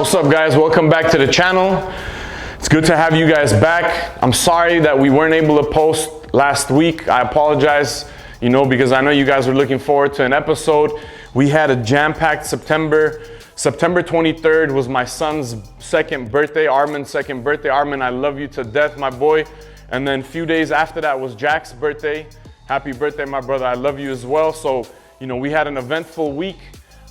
What's up, guys? Welcome back to the channel. It's good to have you guys back. I'm sorry that we weren't able to post last week. I apologize, because I know you guys were looking forward to an episode. We had a jam-packed September. September 23rd was my son's second birthday, Armin's second birthday. Armin, I love you to death, my boy. And then a few days after that was Jack's birthday. Happy birthday, my brother. I love you as well. So, we had an eventful week,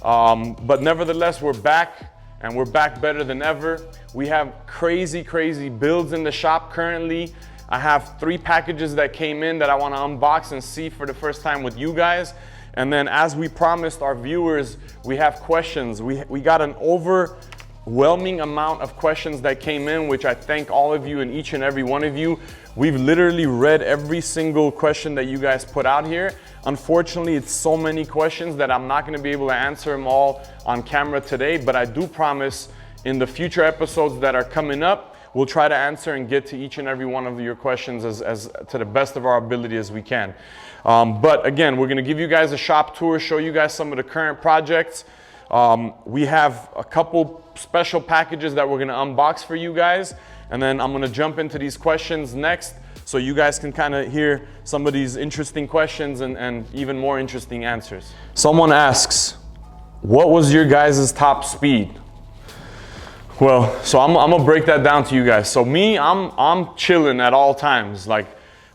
but nevertheless, we're back. And we're back better than ever. We have crazy builds in the shop currently. I have 3 packages that came in that I want to unbox and see for the first time with you guys. And then, as we promised our viewers, we have questions. We got an overwhelming amount of questions that came in, which I thank all of you and each and every one of you. We've literally read every single question that you guys put out here. Unfortunately, it's so many questions that I'm not going to be able to answer them all on camera today, but I do promise in the future episodes that are coming up, we'll try to answer and get to each and every one of your questions as to the best of our ability as we can. But again, we're going to give you guys a shop tour, show you guys some of the current projects. We have a couple special packages that we're going to unbox for you guys. And then I'm going to jump into these questions next so you guys can kind of hear some of these interesting questions and even more interesting answers. Someone asks, what was your guys' top speed? Well, so I'm going to break that down to you guys. So me, I'm chilling at all times. Like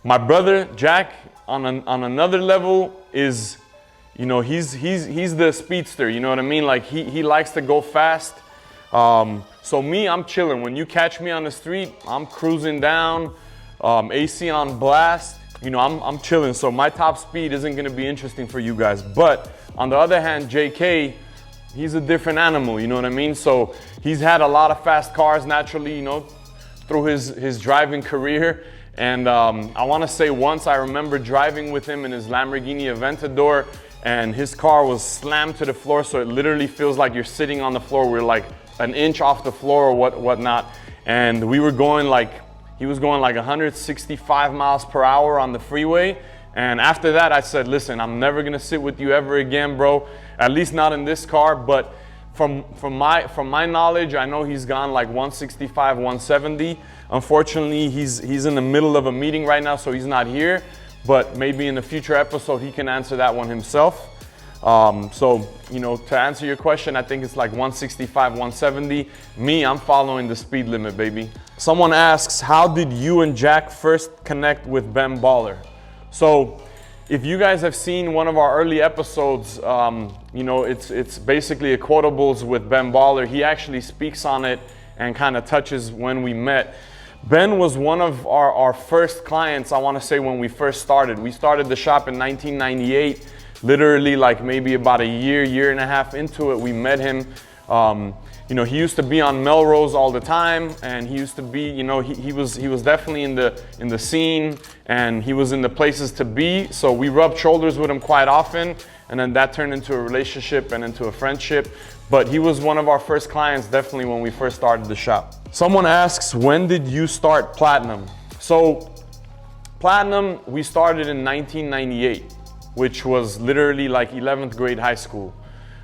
my brother, Jack, on another level is, he's the speedster, you know what I mean? Like he likes to go fast. So me, I'm chilling. When you catch me on the street, I'm cruising down, AC on blast. I'm chilling. So my top speed isn't going to be interesting for you guys. But on the other hand, JK, he's a different animal. You know what I mean? So he's had a lot of fast cars naturally, through his driving career. And I want to say once I remember driving with him in his Lamborghini Aventador, and his car was slammed to the floor, so it literally feels like you're sitting on the floor. We're like an inch off the floor or whatnot. And we were going he was going like 165 miles per hour on the freeway. And after that, I said, listen, I'm never gonna sit with you ever again, bro. At least not in this car. But from my knowledge, I know he's gone like 165, 170. Unfortunately, he's in the middle of a meeting right now, so he's not here. But maybe in a future episode, he can answer that one himself. So, to answer your question, I think it's like 165, 170. Me, I'm following the speed limit, baby. Someone asks, how did you and Jack first connect with Ben Baller? So, if you guys have seen one of our early episodes, it's basically a quotables with Ben Baller. He actually speaks on it and kind of touches when we met. Ben was one of our first clients, I want to say, when we first started. We started the shop in 1998. Literally like maybe about a year and a half into it, we met him. He used to be on Melrose all the time, and he used to be, he was definitely in the scene, and he was in the places to be. So we rubbed shoulders with him quite often, and then that turned into a relationship and into a friendship. But he was one of our first clients, definitely when we first started the shop. Someone asks, when did you start Platinum? So Platinum, we started in 1998. Which was literally like 11th grade high school.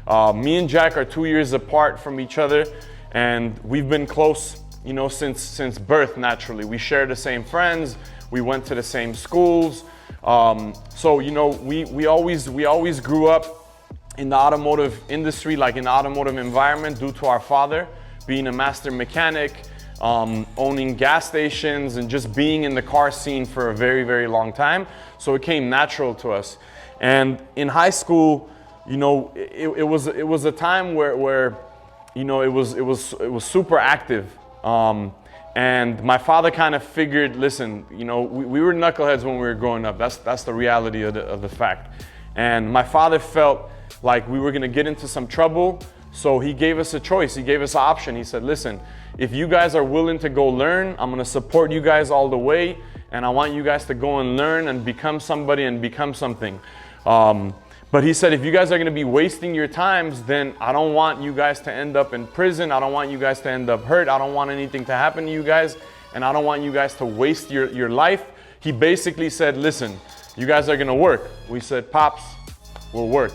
Me and Jack are 2 years apart from each other, and we've been close, since birth. Naturally, we share the same friends. We went to the same schools. So we always grew up in the automotive industry, like in the automotive environment, due to our father being a master mechanic, owning gas stations, and just being in the car scene for a very long time. So it came natural to us. And in high school, it was a time where it was super active. And my father kind of figured, listen, we were knuckleheads when we were growing up. That's the reality of the fact. And my father felt like we were gonna get into some trouble, so he gave us a choice. He gave us an option. He said, listen, if you guys are willing to go learn, I'm gonna support you guys all the way, and I want you guys to go and learn and become somebody and become something. But he said, if you guys are going to be wasting your times, then I don't want you guys to end up in prison. I don't want you guys to end up hurt. I don't want anything to happen to you guys. And I don't want you guys to waste your life. He basically said, listen, you guys are going to work. We said, Pops, we'll work,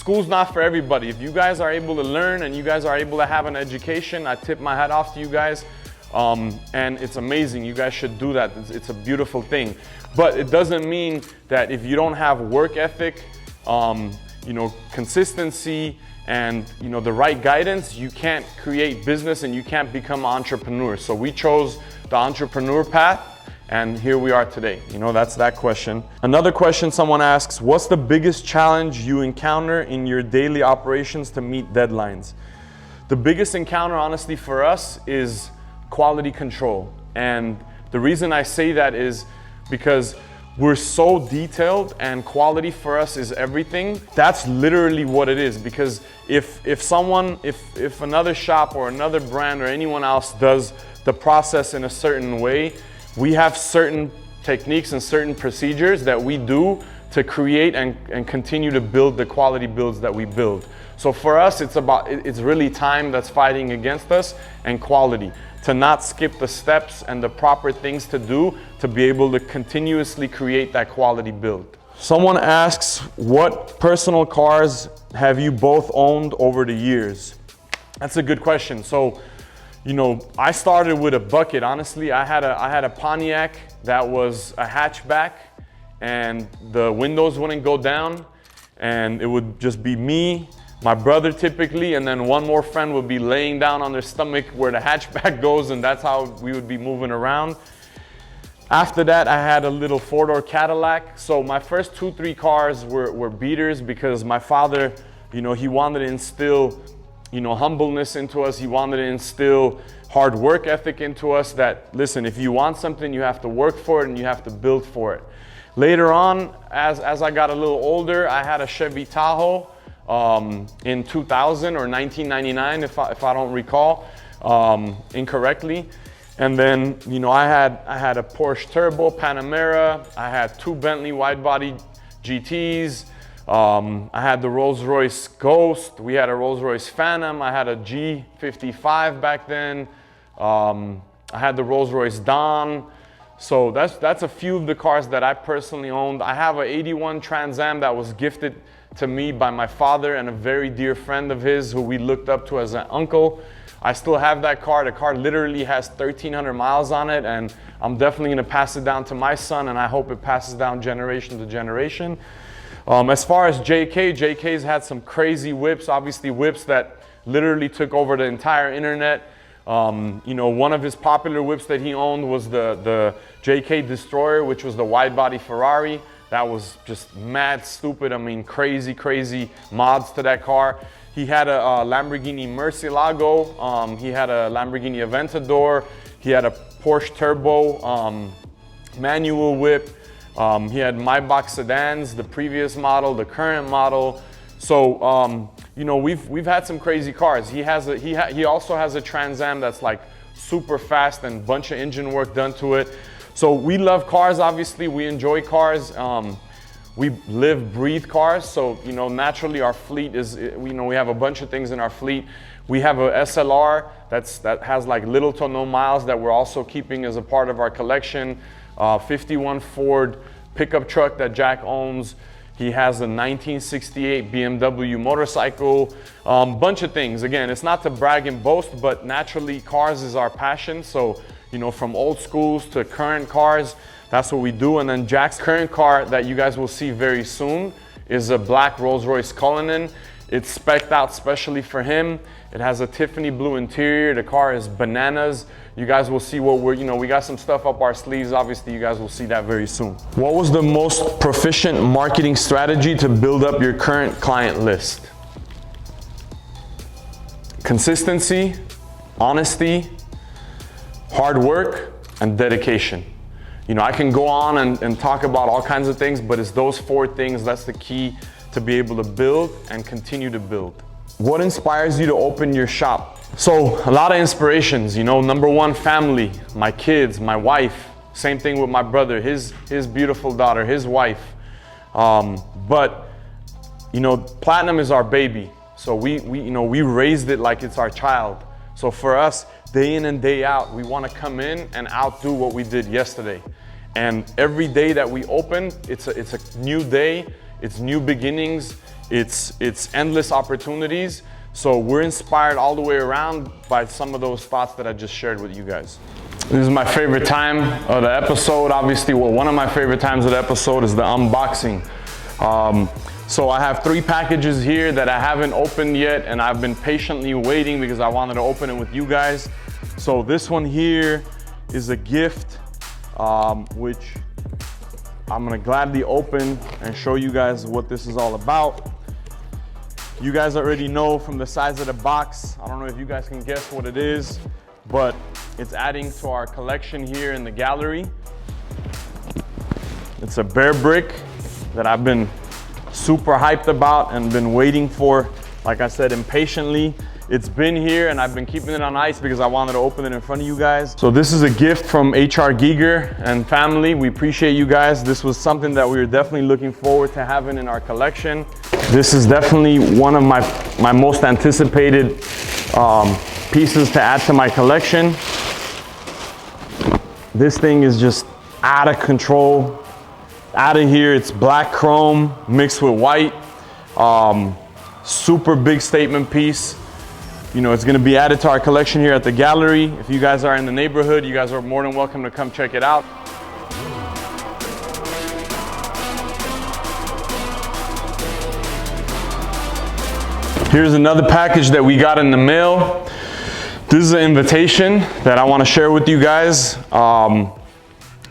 school's not for everybody. If you guys are able to learn and you guys are able to have an education, I tip my hat off to you guys. And it's amazing. You guys should do that. It's a beautiful thing. But it doesn't mean that if you don't have work ethic, you know, consistency, and you know, the right guidance, you can't create business and you can't become an entrepreneur. So we chose the entrepreneur path, and here we are today. You know, that's that question. Another question someone asks, what's the biggest challenge you encounter in your daily operations to meet deadlines? The biggest encounter, honestly, for us is quality control. And the reason I say that is because we're so detailed, and quality for us is everything. That's literally what it is. Because if another shop or another brand or anyone else does the process in a certain way, we have certain techniques and certain procedures that we do to create and continue to build the quality builds that we build. So for us, it's really time that's fighting against us, and quality. To not skip the steps and the proper things to do to be able to continuously create that quality build. Someone asks, what personal cars have you both owned over the years? That's a good question. So, you know, I started with a bucket. Honestly, I had a Pontiac that was a hatchback, and the windows wouldn't go down, and it would just be me, my brother typically, and then one more friend would be laying down on their stomach where the hatchback goes, and that's how we would be moving around. After that, I had a little four-door Cadillac. So my first 2-3 cars were beaters, because my father, you know, he wanted to instill, you know, humbleness into us. He wanted to instill hard work ethic into us, that, listen, if you want something, you have to work for it and you have to build for it. Later on, as I got a little older, I had a Chevy Tahoe in 2000 or 1999, if I don't recall incorrectly. And then, you know, I had a Porsche Turbo Panamera. I had 2 Bentley wide body GTs. I had the Rolls Royce Ghost. We had a Rolls Royce Phantom. I had a G55 back then. I had the Rolls Royce Dawn. So that's a few of the cars that I personally owned. I have an 81 Trans Am that was gifted to me by my father and a very dear friend of his who we looked up to as an uncle. I still have that car. The car literally has 1,300 miles on it, and I'm definitely gonna pass it down to my son, and I hope it passes down generation to generation. As far as JK's had some crazy whips, obviously whips that literally took over the entire internet. You know, one of his popular whips that he owned was the JK Destroyer, which was the wide body Ferrari. That was just mad stupid. I mean, crazy mods to that car. He had a Lamborghini Murcielago. He had a Lamborghini Aventador. He had a Porsche Turbo manual whip. He had Maybach sedans, the previous model, the current model. So, you know, we've had some crazy cars. He also has a Trans Am that's like super fast and a bunch of engine work done to it. So we love cars, obviously. We enjoy cars. We live, breathe cars. So, you know, naturally our fleet is, you know, we have a bunch of things in our fleet. We have a SLR that has like little to no miles that we're also keeping as a part of our collection. 51 Ford pickup truck that Jack owns. He has a 1968 BMW motorcycle, bunch of things. Again, it's not to brag and boast, but naturally cars is our passion. So, you know, from old schools to current cars, that's what we do. And then Jack's current car that you guys will see very soon is a black Rolls Royce Cullinan. It's spec'd out specially for him. It has a Tiffany blue interior. The car is bananas. You guys will see what we got some stuff up our sleeves. Obviously, you guys will see that very soon. What was the most proficient marketing strategy to build up your current client list? Consistency, honesty, hard work, and dedication. You know, I can go on and talk about all kinds of things, but it's those 4 things that's the key to be able to build and continue to build. What inspires you to open your shop? So a lot of inspirations, you know. Number 1, family, my kids, my wife. Same thing with my brother, his beautiful daughter, his wife. But you know, Platinum is our baby. So we raised it like it's our child. So for us, day in and day out, we want to come in and outdo what we did yesterday. And every day that we open, it's a new day, it's new beginnings, it's endless opportunities. So we're inspired all the way around by some of those thoughts that I just shared with you guys. This is my favorite time of the episode. Obviously, well, one of my favorite times of the episode is the unboxing. So I have 3 packages here that I haven't opened yet, and I've been patiently waiting because I wanted to open it with you guys. So this one here is a gift, which I'm gonna gladly open and show you guys what this is all about. You guys already know from the size of the box. I don't know if you guys can guess what it is, but it's adding to our collection here in the gallery. It's a Bearbrick that I've been super hyped about and been waiting for, like I said, impatiently. It's been here and I've been keeping it on ice because I wanted to open it in front of you guys. So this is a gift from HR Giger and family. We appreciate you guys. This was something that we were definitely looking forward to having in our collection. This is definitely one of my most anticipated pieces to add to my collection. This thing is just out of control, out of here. It's black chrome mixed with white. Super big statement piece. You know, it's gonna be added to our collection here at the gallery. If you guys are in the neighborhood, you guys are more than welcome to come check it out. Here's another package that we got in the mail. This is an invitation that I wanna share with you guys.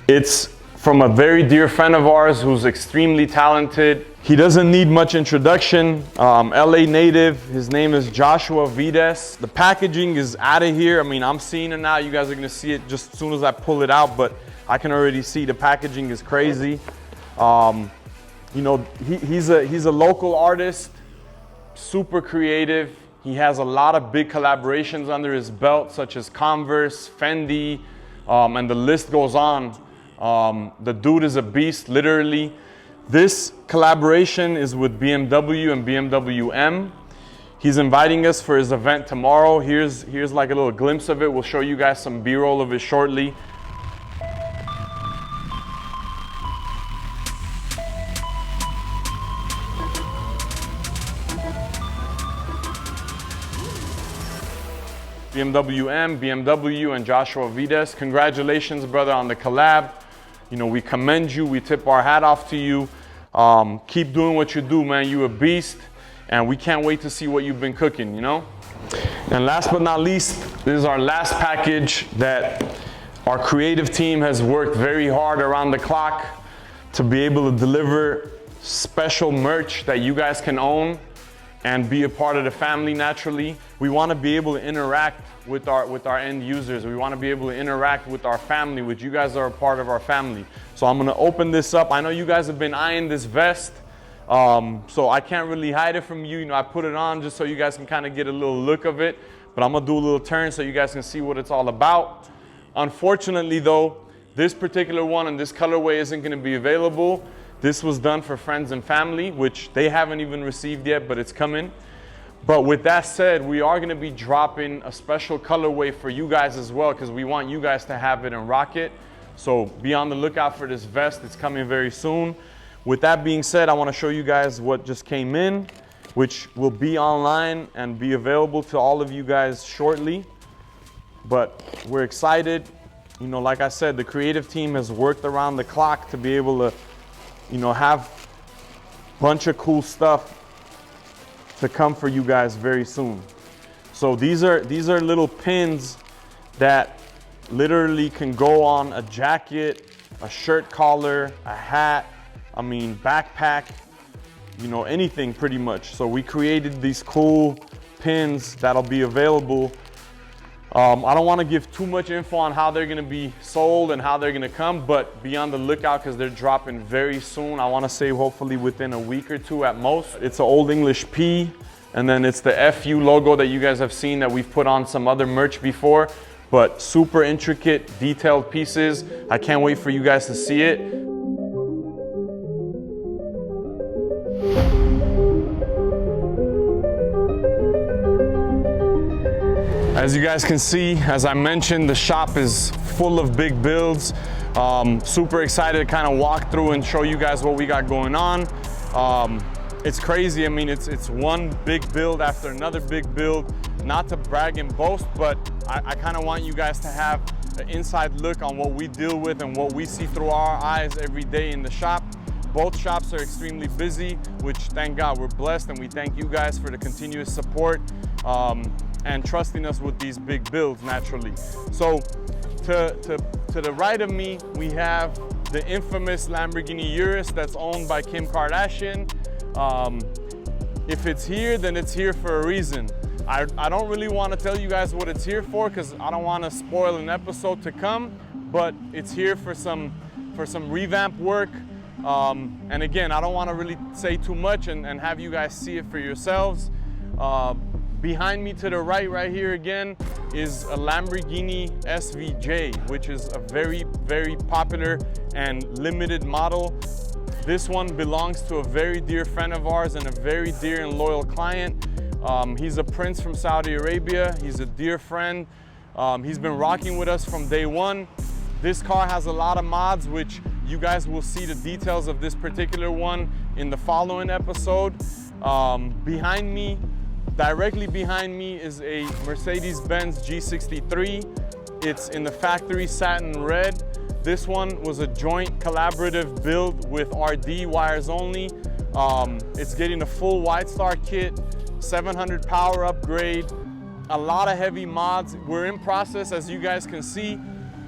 It's from a very dear friend of ours who's extremely talented. He doesn't need much introduction. LA native, his name is Joshua Vides. The packaging is out of here. I mean, I'm seeing it now. You guys are gonna see it just as soon as I pull it out, but I can already see the packaging is crazy. You know, he's a local artist, super creative. He has a lot of big collaborations under his belt, such as Converse, Fendi, and the list goes on. The dude is a beast, literally. This collaboration is with BMW and BMW M. He's inviting us for his event tomorrow. Here's like a little glimpse of it. We'll show you guys some B-roll of it shortly. BMW M, BMW, and Joshua Vides. Congratulations, brother, on the collab. You know, we commend you. We tip our hat off to you. Keep doing what you do, man. You a beast, and we can't wait to see what you've been cooking, you know? And last but not least, this is our last package that our creative team has worked very hard around the clock to be able to deliver special merch that you guys can own and be a part of the family naturally. We want to be able to interact with our end users. We want to be able to interact with our family, which you guys are a part of our family. So I'm going to open this up. I know you guys have been eyeing this vest, so I can't really hide it from you. You know, I put it on just so you guys can kind of get a little look of it, but I'm going to do a little turn so you guys can see what it's all about. Unfortunately though, this particular one and this colorway isn't going to be available. This was done for friends and family, which they haven't even received yet, but it's coming. But with that said, we are gonna be dropping a special colorway for you guys as well, because we want you guys to have it and rock it. So be on the lookout for this vest. It's coming very soon. With that being said, I wanna show you guys what just came in, which will be online and be available to all of you guys shortly. But we're excited. You know, like I said, the creative team has worked around the clock to be able to, you know, have a bunch of cool stuff to come for you guys very soon. So these are little pins that literally can go on a jacket, a shirt collar, a hat, I mean backpack, you know, anything pretty much. So we created these cool pins that'll be available. I don't want to give too much info on how they're going to be sold and how they're going to come, but be on the lookout because they're dropping very soon. I want to say hopefully within a week or two at most. It's an Old English P, and then it's the FU logo that you guys have seen that we've put on some other merch before, but super intricate, detailed pieces. I can't wait for you guys to see it. As you guys can see, as I mentioned, the shop is full of big builds. Super excited to kind of walk through and show you guys what we got going on. It's crazy. I mean, it's one big build after another big build. Not to brag and boast, but I kind of want you guys to have an inside look on what we deal with and what we see through our eyes every day in the shop. Both shops are extremely busy, which thank God we're blessed, and we thank you guys for the continuous support and trusting us with these big builds naturally. So to the right of me, we have the infamous Lamborghini Urus that's owned by Kim Kardashian. If it's here, then it's here for a reason. I don't really want to tell you guys what it's here for because I don't want to spoil an episode to come, but it's here for some revamp work. And again, I don't want to really say too much and have you guys see it for yourselves. Behind me to the right here again is a Lamborghini SVJ, which is a very, very popular and limited model. This one belongs to a very dear friend of ours and a very dear and loyal client. He's a prince from Saudi Arabia. He's a dear friend. He's been rocking with us from day one. This car has a lot of mods, which you guys will see the details of this particular one in the following episode. Behind me, directly behind me, is a Mercedes-Benz G63. It's in the factory satin red. This one was a joint collaborative build with RD, wires only. It's getting a full White Star kit, 700 power upgrade, a lot of heavy mods. We're in process, as you guys can see.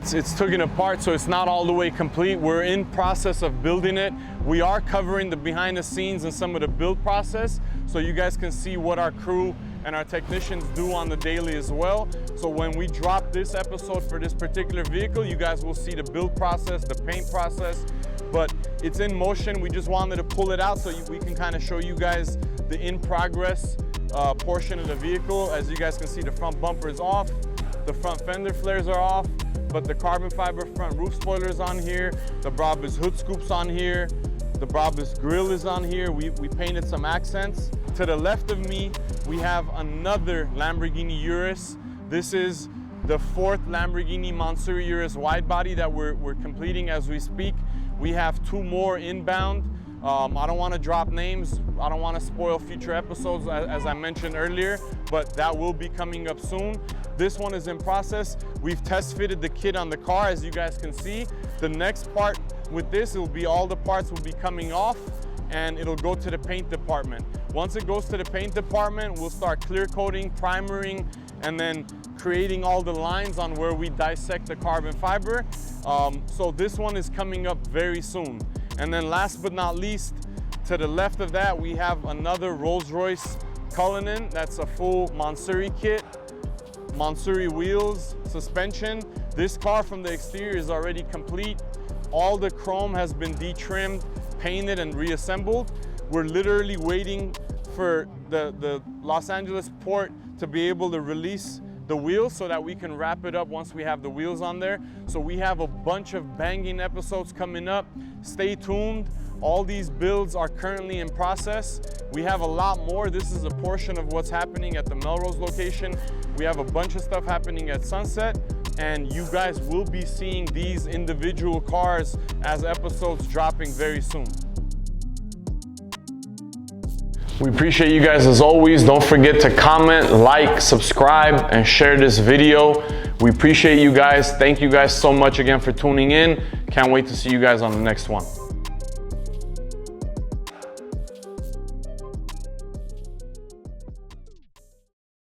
It's taken apart, so it's not all the way complete. We're in process of building it. We are covering the behind the scenes and some of the build process, so you guys can see what our crew and our technicians do on the daily as well. So when we drop this episode for this particular vehicle, you guys will see the build process, the paint process, but it's in motion. We just wanted to pull it out so we can kind of show you guys the in progress portion of the vehicle. As you guys can see, the front bumper is off, the front fender flares are off, but the carbon fiber front roof spoiler is on here, the Brabus hood scoops on here, the Brabus grille is on here. We painted some accents. To the left of me, we have another Lamborghini Urus. This is the fourth Lamborghini Mansory Urus wide body that we're completing as we speak. We have two more inbound. I don't want to drop names. I don't want to spoil future episodes, as I mentioned earlier, but that will be coming up soon. This one is in process. We've test fitted the kit on the car, as you guys can see. The next part with this, it'll be all the parts will be coming off and it'll go to the paint department. Once it goes to the paint department, we'll start clear coating, primering, and then creating all the lines on where we dissect the carbon fiber. So this one is coming up very soon. And then last but not least, to the left of that, we have another Rolls-Royce Cullinan. That's a full Mansory kit, Mansory wheels, suspension. This car from the exterior is already complete. All the chrome has been detrimmed, painted, and reassembled. We're literally waiting for the Los Angeles port to be able to release the wheels so that we can wrap it up once we have the wheels on there. So we have a bunch of banging episodes coming up. Stay tuned. All these builds are currently in process. We have a lot more. This is a portion of what's happening at the Melrose location. We have a bunch of stuff happening at Sunset, and you guys will be seeing these individual cars as episodes dropping very soon. We appreciate you guys as always. Don't forget to comment, like, subscribe, and share this video. We appreciate you guys. Thank you guys so much again for tuning in. Can't wait to see you guys on the next one.